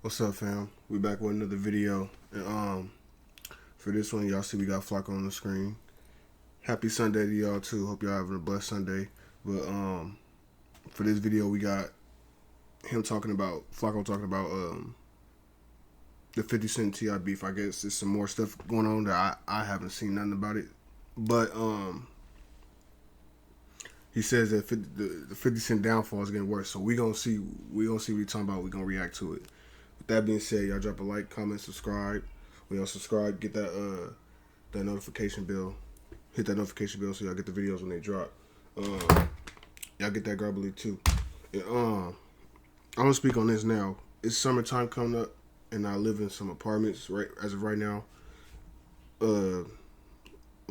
What's up, fam? We back with another video. And for this one, y'all see we got Flocko on the screen. Happy Sunday to y'all too. Hope y'all having a blessed Sunday. But for this video, we got him talking about Flocko talking about the 50 Cent T.I. beef. I guess there's some more stuff going on that I haven't seen nothing about it. But he says that the 50 Cent downfall is getting worse. So we gonna see what he's talking about. We gonna react to it. With that being said, y'all drop a like, comment, subscribe. When y'all subscribe, get that notification bell. Hit that notification bell so y'all get the videos when they drop. Y'all get that grubbly too. And, I'm gonna speak on this now. It's summertime coming up, and I live in some apartments right as of right now. When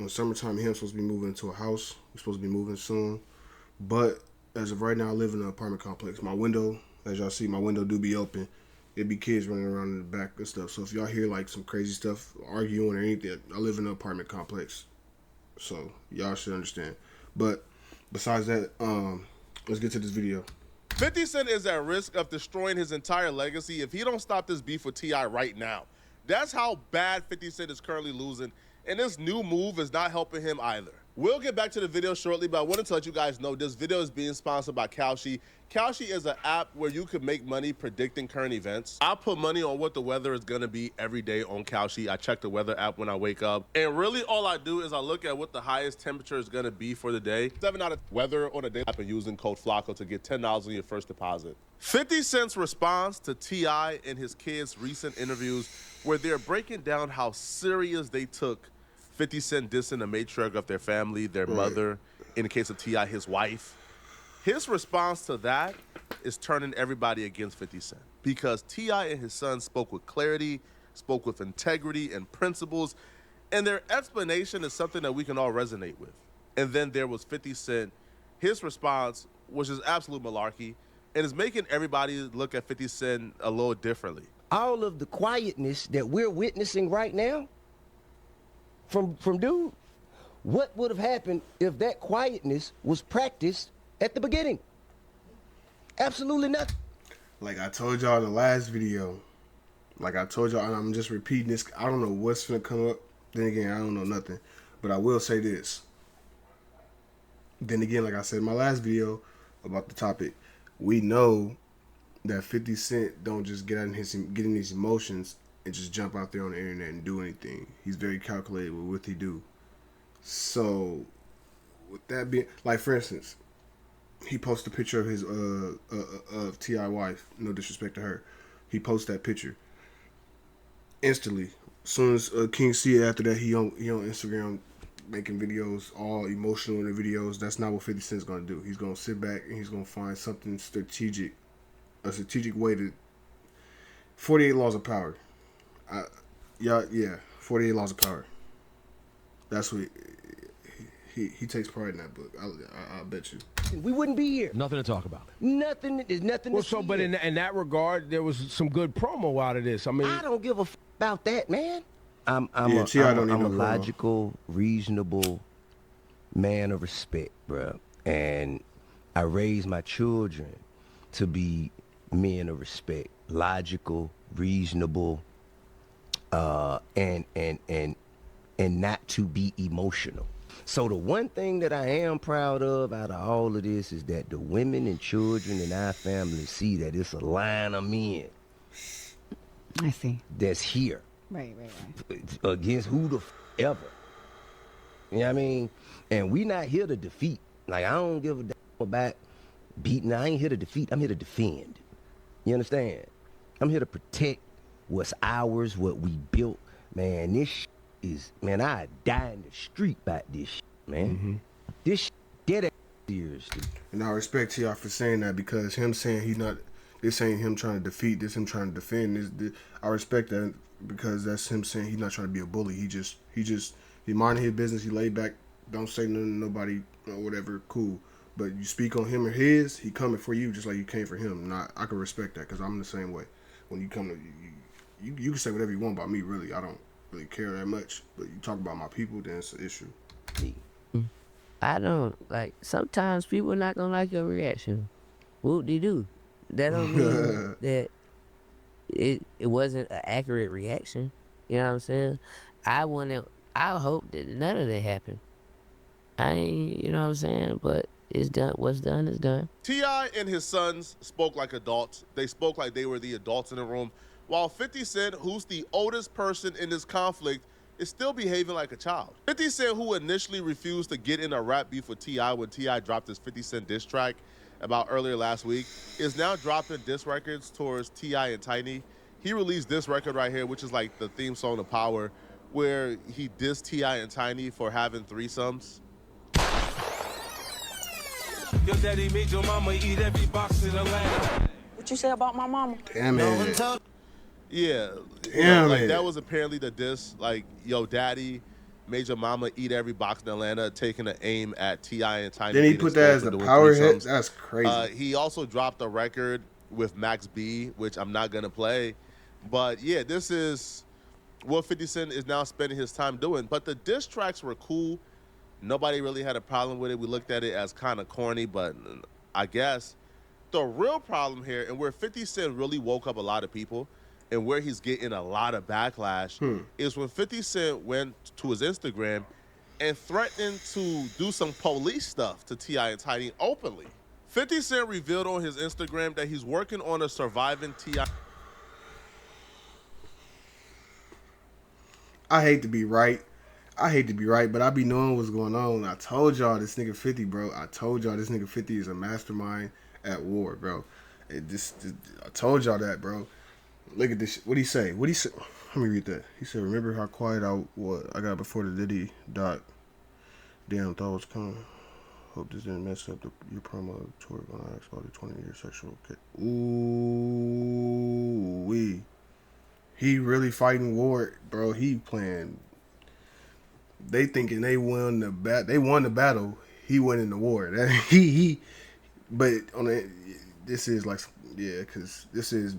summertime here, I'm supposed to be moving into a house. We're supposed to be moving soon. But as of right now, I live in an apartment complex. My window, as y'all see, my window do be open. It be kids running around in the back and stuff. So if y'all hear like some crazy stuff, arguing or anything, I live in an apartment complex. So y'all should understand. But besides that, let's get to this video. 50 Cent is at risk of destroying his entire legacy if he don't stop this beef with T.I. right now. That's how bad 50 Cent is currently losing, and this new move is not helping him either. We'll get back to the video shortly, but I wanted to let you guys know this video is being sponsored by Kalshi. Kalshi is an app where you can make money predicting current events. I put money on what the weather is gonna be every day on Kalshi. I check the weather app when I wake up. And really all I do is I look at what the highest temperature is gonna be for the day. 7 out of weather on a day app and using code Flocko to get $10 on your first deposit. 50 Cent's response to T.I. in his kids' recent interviews where they're breaking down how serious they took 50 Cent dissing the matriarch of their family, their mother, in the case of T.I., his wife. His response to that is turning everybody against 50 Cent because T.I. and his son spoke with clarity, spoke with integrity and principles, and their explanation is something that we can all resonate with. And then there was 50 Cent, his response, which is absolute malarkey, and is making everybody look at 50 Cent a little differently. All of the quietness that we're witnessing right now from dude, what would have happened if that quietness was practiced at the beginning? Absolutely nothing. Like I told y'all in the last video, like I told y'all, and I'm just repeating this. I don't know what's gonna come up. Then again, I don't know nothing. But I will say this. Then again, like I said in my last video about the topic, we know that 50 Cent don't just get in these emotions and just jump out there on the internet and do anything. He's very calculated with what he do. So, with that being, like for instance, he posted a picture of his of T.I. wife. No disrespect to her. He posted that picture instantly. As soon as King see it, after that he on Instagram making videos, all emotional in the videos. That's not what 50 Cent's gonna do. He's gonna sit back and he's gonna find something strategic, a strategic way to. 48 laws of power. 48 laws of power. That's what he takes pride in that book. I'll bet you. We wouldn't be here. Nothing to talk about. Nothing. There's nothing Well, to so, see but here. in that regard, there was some good promo out of this. I mean, I don't give a about that, man. I'm T.I. don't need a no promo. logical, reasonable man of respect, bro. And I raise my children to be men of respect, logical, reasonable, and not to be emotional. So the one thing that I am proud of out of all of this is that the women and children in our family see that it's a line of men I see. that's here Right. against who the ever. You know what I mean? And we not here to defeat. Like, I don't give a damn about beating. I ain't here to defeat. I'm here to defend. You understand? I'm here to protect what's ours, what we built. Man, this is, man, I die in the street about this man. This dead ass serious, dude. And I respect T.I. for saying that because him saying he's not, this ain't him trying to defeat, this him trying to defend. I respect that because that's him saying he's not trying to be a bully. He minding his business. He laid back, don't say nothing to nobody or whatever. Cool. But you speak on him or his, he coming for you just like you came for him. Not, I can respect that because I'm the same way. When you come to you can say whatever you want about me. Really, I don't really care that much. But you talk about my people, then it's an issue. I don't like. Sometimes people not gonna like your reaction. Whoop de do. That don't mean that it wasn't an accurate reaction. You know what I'm saying? I wanted, I hope that none of that happened. I ain't, you know what I'm saying? But it's done. What's done is done. T.I. and his sons spoke like adults. They spoke like they were the adults in the room, while 50 Cent, who's the oldest person in this conflict, is still behaving like a child. 50 Cent, who initially refused to get in a rap beef with T.I. when T.I. dropped his 50 Cent diss track about earlier last week, is now dropping diss records towards T.I. and Tiny. He released this record right here, which is like the theme song to Power, where he dissed T.I. and Tiny for having threesomes. Your daddy made your mama eat every box in Atlanta. What you say about my mama? Damn it. Yeah, Damn like it. that was apparently the diss. Like, yo, daddy made your mama eat every box in Atlanta, taking an aim at T.I. and Tiny. Then he being put that as exposed for the doing power hit? threesomes. That's crazy. He also dropped a record with Max B, which I'm not gonna play. But yeah, this is what 50 Cent is now spending his time doing. But the diss tracks were cool. Nobody really had a problem with it. We looked at it as kind of corny, but I guess the real problem here, and where 50 Cent really woke up a lot of people, and where he's getting a lot of backlash, is when 50 Cent went to his Instagram and threatened to do some police stuff to T.I. and Tiny openly. 50 Cent revealed on his Instagram that he's working on a surviving T.I. I hate to be right. But I be knowing what's going on. I told y'all this nigga 50, bro. I told y'all this nigga 50 is a mastermind at war, bro. I told y'all that, bro. Look at this. What'd he say? Let me read that. He said, remember how quiet I got before the Diddy doc. Damn, thought was coming. Hope this didn't mess up your promo tour when I asked about the 20-year sexual kid. Ooh, wee. He really fighting war, bro. He playing. They thinking they won the They won the battle. He went in the war. But on the, this is like, yeah, cause this is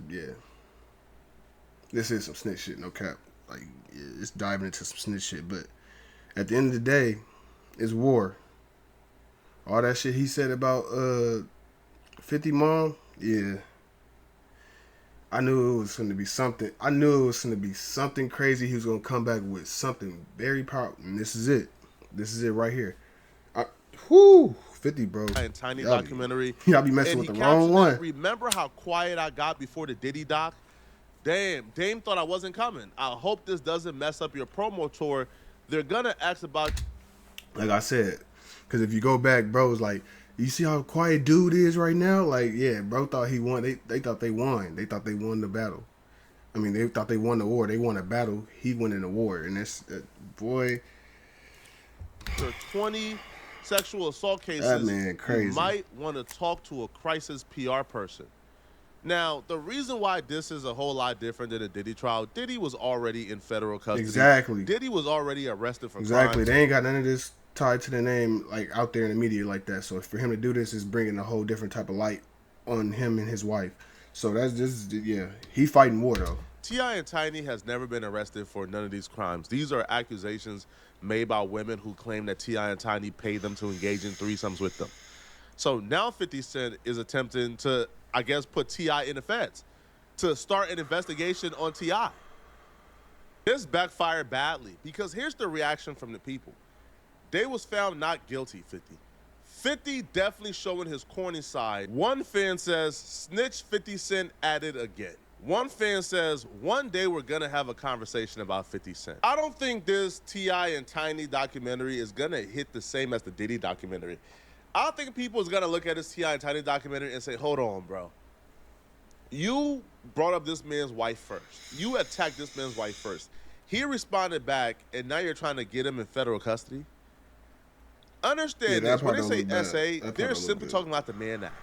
some snitch shit. No cap. Like, yeah, it's diving into some snitch shit. But at the end of the day, it's war. All that shit he said about 50 mom, yeah. I knew it was going to be something. I knew it was going to be something crazy. He was going to come back with something very powerful. And this is it. This is it right here. 50, bro. and Tiny documentary. Y'all be messing with the wrong one. Remember how quiet I got before the Diddy doc? Damn, Dame thought I wasn't coming. I hope this doesn't mess up your promo tour. They're going to ask about... Like I said, because if you go back, bro, it's like, you see how quiet dude is right now? Like, yeah, bro thought he won. They thought they won. They thought they won the battle. I mean, they thought they won the war. They won a battle. He won in the war. And that's, boy. For 20 sexual assault cases, That man crazy. You might want to talk to a crisis PR person. Now, the reason why this is a whole lot different than a Diddy trial, Diddy was already in federal custody. Exactly. Diddy was already arrested for Exactly. crimes. They ain't got none of this tied to the name, like, out there in the media like that. So for him to do this is bringing a whole different type of light on him and his wife. So that's just, yeah, he fighting war though. T.I. and Tiny has never been arrested for none of these crimes. These are accusations made by women who claim that T.I. and Tiny paid them to engage in threesomes with them. So now 50 Cent is attempting to, I guess, put T.I. in the feds to start an investigation on T.I. This backfired badly because here's the reaction from the people. They was found not guilty, 50. 50 definitely showing his corny side. One fan says, snitch 50 Cent at it again. One fan says, one day we're gonna have a conversation about 50 Cent. I don't think this T.I. and Tiny documentary is gonna hit the same as the Diddy documentary. I don't think people is gonna look at this T.I. and Tiny documentary and say, hold on, bro. You brought up this man's wife first. You attacked this man's wife first. He responded back, and now you're trying to get him in federal custody? Understand this. When they say SA, they're simply talking about the Mann Act.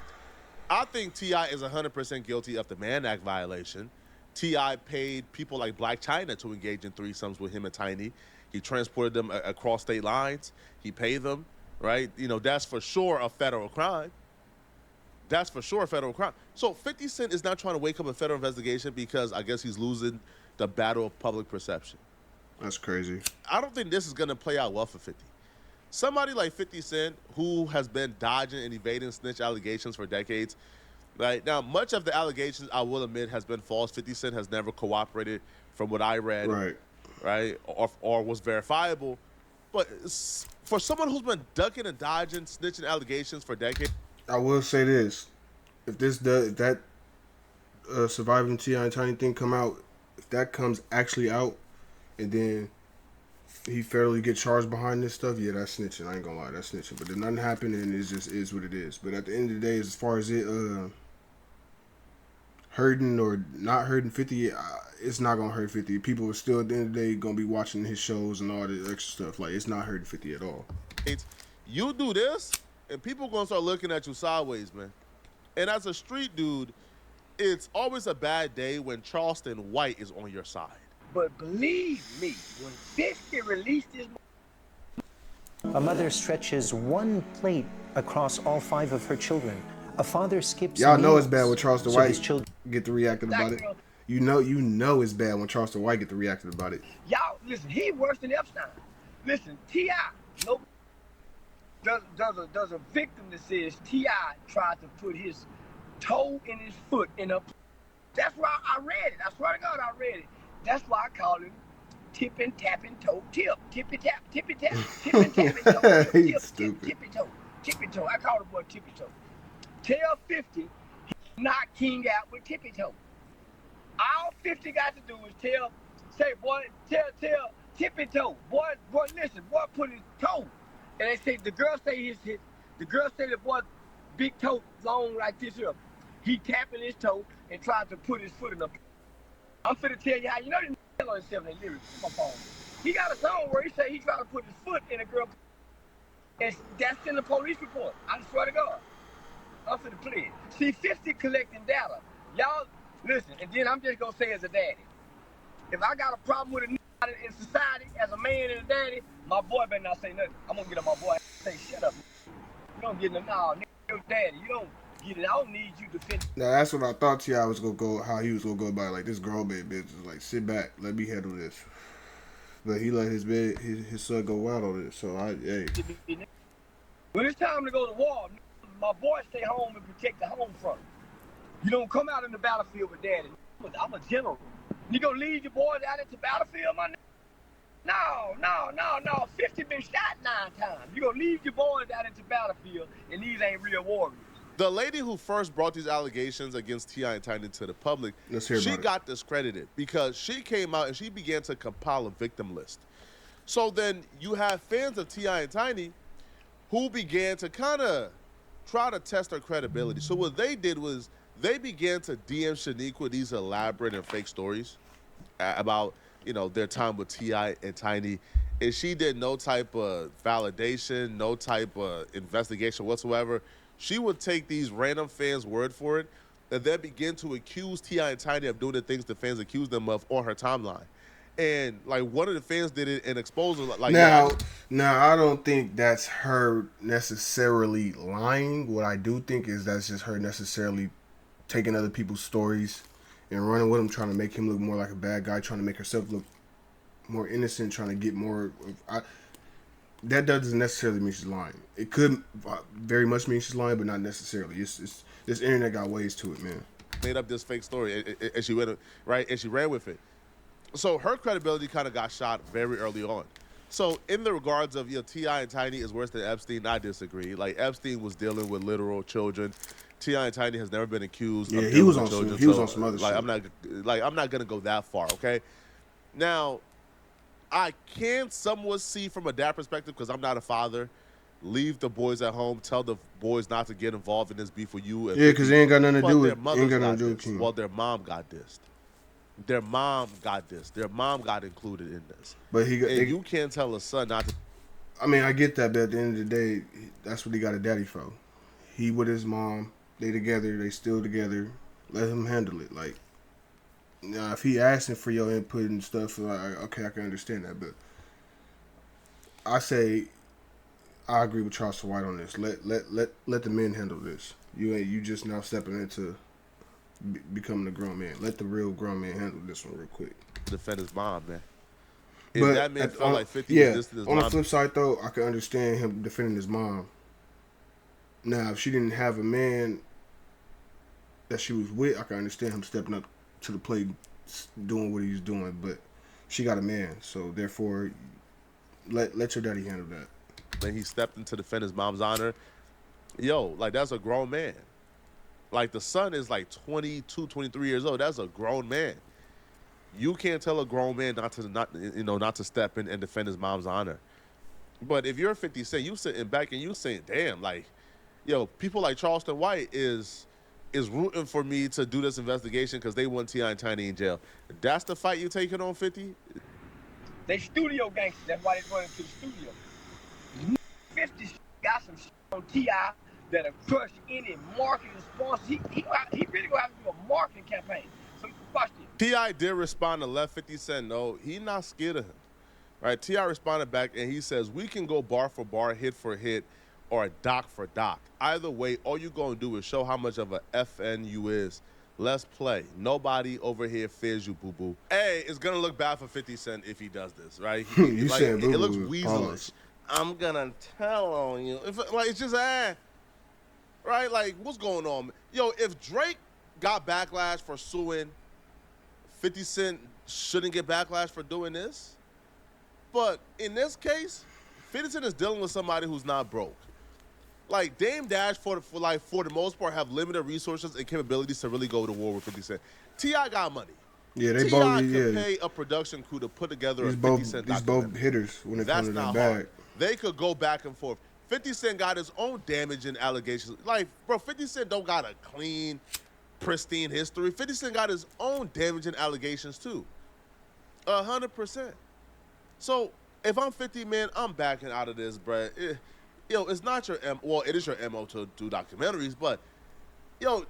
I think T.I. is 100% guilty of the Mann Act violation. T.I. paid people like Black China to engage in threesomes with him and Tiny. He transported them across state lines. He paid them, right? You know, that's for sure a federal crime. That's for sure a federal crime. So 50 Cent is not trying to wake up a federal investigation because I guess he's losing the battle of public perception. That's crazy. I don't think this is going to play out well for 50. Somebody like 50 Cent, who has been dodging and evading snitch allegations for decades, Right now, much of the allegations, I will admit, has been false. 50 Cent has never cooperated, from what I read, Right. or was verifiable. But for someone who's been ducking and dodging, snitching allegations for decades, I will say this: if that surviving T.I. and Tiny thing come out, if that comes actually out, and then he fairly get charged behind this stuff, yeah, that's snitching. I ain't gonna lie, that's snitching. But then nothing happened, and it just is what it is. But at the end of the day, as far as it hurting or not hurting 50, it's not gonna hurt 50. People are still at the end of the day gonna be watching his shows and all the extra stuff. Like, it's not hurting 50 at all. you do this, and people gonna start looking at you sideways, man. And as a street dude, it's always a bad day when Charleston White is on your side. But believe me, when 50 released his... A mother stretches one plate across all 5 of her children. A father skips Y'all know meals it's bad when Charleston so White his children get to reacting about it. You know it's bad when Charleston White get to reacting about it. Y'all, listen, he worse than Epstein. Listen, T.I. No, does a victim that says T.I. tried to put his toe in his foot in a... That's why I read it. I swear to God, I read it. That's why I call him tipping, tapping, toe, tip. Tippy tap, tippy tap, tipping, tapping, toe, tip, tip, tippy toe, tippy toe. I call the boy tippy toe. Tell 50 he knocked King out with tippy toe. All 50 got to do is tell tippy toe. Boy, listen, boy put his toe. And they say, the girl say the boy big toe long like this here. He tapping his toe and tried to put his foot in the... I'm finna tell you how, you know this on himself in lyrics on my phone. He got a song where he say he tried to put his foot in a girl, and that's in the police report. I swear to God. I'm finna play it. See, 50 collecting data. Y'all, listen, and then I'm just gonna say as a daddy, if I got a problem with a nigga in society, as a man and a daddy, my boy better not say nothing. I'm gonna get on my boy and say, shut up. You don't get no, nigga, your daddy. You don't get it. I don't need you to defend. Now that's what I thought T.I. was gonna go, how he was gonna go about it. Like, this grown man bitch is like, sit back, let me handle this. But he let his son go wild on it. So hey. When it's time to go to war, my boy stay home and protect the home front. You don't come out in the battlefield with daddy. I'm a general. You gonna lead your boys out into battlefield, my nigga? No. 50 been shot 9 times. You gonna lead your boys out into battlefield, and these ain't real warriors. The lady who first brought these allegations against T.I. and Tiny to the public, she got discredited because she came out and she began to compile a victim list. So then you have fans of T.I. and Tiny who began to kind of try to test her credibility. So what they did was they began to DM Shaniqua these elaborate and fake stories about, you know, their time with T.I. and Tiny. And she did no type of validation, no type of investigation whatsoever. She would take these random fans' word for it and then begin to accuse T.I. and Tiny of doing the things the fans accused them of on her timeline. And, like, one of the fans did it and exposed her. Like, now, I don't think that's her necessarily lying. What I do think is that's just her necessarily taking other people's stories and running with them, trying to make him look more like a bad guy, trying to make herself look more innocent, trying to get more... that doesn't necessarily mean she's lying. It could very much mean she's lying, but not necessarily. It's this internet got ways to it, man. Made up this fake story, and she went right, and she ran with it. So her credibility kind of got shot very early on. So in the regards of, you know, T.I. and Tiny is worse than Epstein, I disagree. Like, Epstein was dealing with literal children. T.I. and Tiny has never been accused of he was on children. He was on some other shit. I'm not gonna go that far, okay? Now, I can somewhat see from a dad perspective, because I'm not a father. Leave the boys at home. Tell the boys not to get involved in this beef with you. Yeah, because they ain't got nothing to do with it. Well, their mom got dissed. Their mom got this. Their mom got included in this. But you can't tell a son not to. I mean, I get that, but at the end of the day, that's what he got a daddy for. He with his mom. They together. They still together. Let him handle it. Like, now, if he asking for your input and stuff, like, okay, I can understand that. But I say, I agree with Charleston White on this. Let the men handle this. You just now stepping into becoming a grown man. Let the real grown man handle this one real quick. Defend his mom, man. If that man felt like 50 was distant his on mom. the flip side, though, I can understand him defending his mom. Now, if she didn't have a man that she was with, I can understand him stepping up to the plate, doing what he's doing. But she got a man, so therefore, let your daddy handle that. When he stepped in to defend his mom's honor, yo, like that's a grown man. Like the son is like 22, 23 years old. That's a grown man. You can't tell a grown man not to step in and defend his mom's honor. But if you're 50 Cent, you sitting back and you saying, damn, like, yo, people like Charleston White is rooting for me to do this investigation because they want T.I. and Tiny in jail. That's the fight you taking on 50? They studio gangsters. That's why they run into the studio. 50 got some shit on T.I. that'll crush any marketing sponsor. He really gonna have to do a marketing campaign. So watch this. T.I. did respond to let 50 Cent know he not scared of him. Right? T.I. responded back and he says, we can go bar for bar, hit for hit, or doc for doc. Either way, all you gonna do is show how much of a FN you is. Let's play. Nobody over here fears you, boo-boo. Hey, it's gonna look bad for 50 Cent if he does this, right? You like, said boo-boo. it looks weaselish. Pause. I'm gonna tell on you. It's just right? Like, what's going on? Yo, if Drake got backlash for suing, 50 Cent shouldn't get backlash for doing this. But in this case, 50 Cent is dealing with somebody who's not broke. Like, Dame Dash, for the most part, have limited resources and capabilities to really go to war with 50 Cent. T.I. got money. Yeah, they T.I. both. could Yeah, pay a production crew to put together a these 50 Cent both documentary. hitters when it comes to that not bag. hard. They could go back and forth. 50 Cent got his own damaging allegations. Like, bro, 50 Cent don't got a clean, pristine history. 50 Cent got his own damaging allegations, too. 100%. So, if I'm 50, man, I'm backing out of this, bro. Yo, it's not your well, it is your MO to do documentaries, but yo,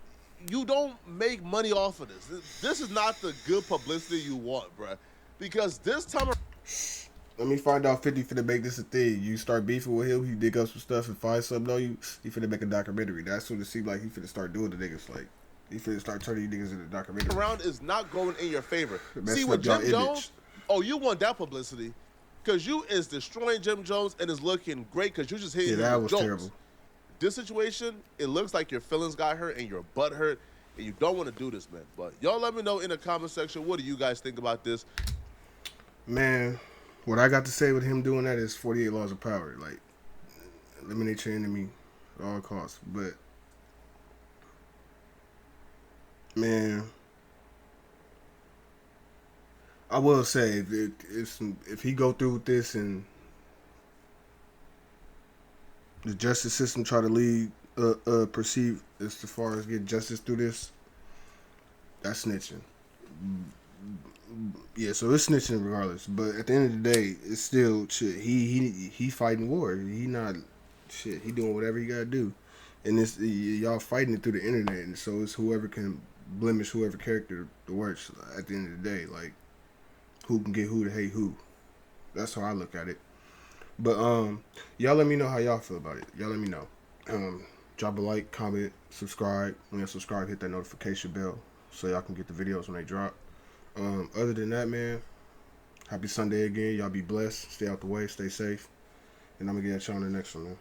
you don't make money off of this. This is not the good publicity you want, bro. Because this time, let me find out 50 finna make this a thing. You start beefing with him, he dig up some stuff and find something on you, he finna make a documentary. That's what it seems like he finna start doing to niggas. Like, he finna start turning you niggas into documentary. Round is not going in your favor. See, Messing with up y'all Jim Jones, image. oh, you want that publicity. Because you is destroying Jim Jones and is looking great because you just hitting Yeah, that him with was jokes. terrible. This situation, it looks like your feelings got hurt and your butt hurt, and you don't want to do this, man. But y'all let me know in the comment section, what do you guys think about this? Man, what I got to say with him doing that is 48 laws of power. Like, eliminate your enemy at all costs. But, man, I will say if he go through with this and the justice system try to lead perceive as far as get justice through this, that's snitching. Yeah, so it's snitching regardless. But at the end of the day, it's still shit. He fighting war. He not shit. He doing whatever he gotta do, and it's y'all fighting it through the internet. And so it's whoever can blemish whoever character the worst. At the end of the day, like who can get who to hate who. That's how I look at it. But y'all let me know how y'all feel about it. Y'all let me know. Drop a like, comment, subscribe. When you subscribe, hit that notification bell so y'all can get the videos when they drop. Other than that, man, happy Sunday again. Y'all be blessed. Stay out the way. Stay safe. And I'm going to get at y'all on the next one, man.